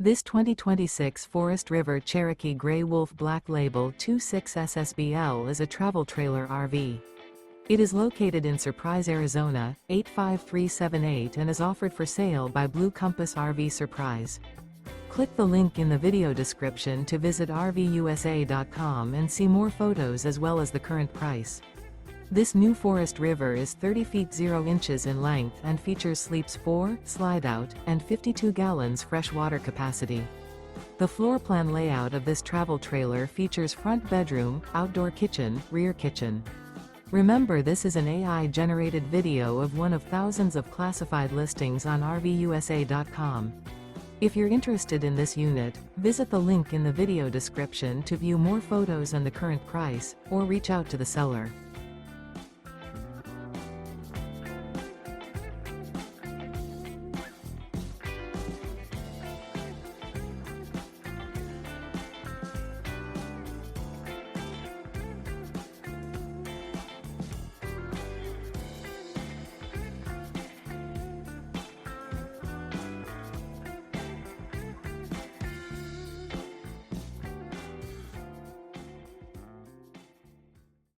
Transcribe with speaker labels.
Speaker 1: This 2026 Forest River Cherokee Grey Wolf Black Label 26 SSBL is a travel trailer RV. It is located in Surprise, Arizona, 85378 and is offered for sale by Blue Compass RV Surprise. Click the link in the video description to visit RVUSA.com and see more photos as well as the current price. This new Forest River is 30 feet 0 inches in length and features sleeps 4, slide-out, and 52 gallons fresh water capacity. The floor plan layout of this travel trailer features front bedroom, outdoor kitchen, rear kitchen. Remember, this is an AI-generated video of one of thousands of classified listings on RVUSA.com. If you're interested in this unit, visit the link in the video description to view more photos and the current price, or reach out to the seller.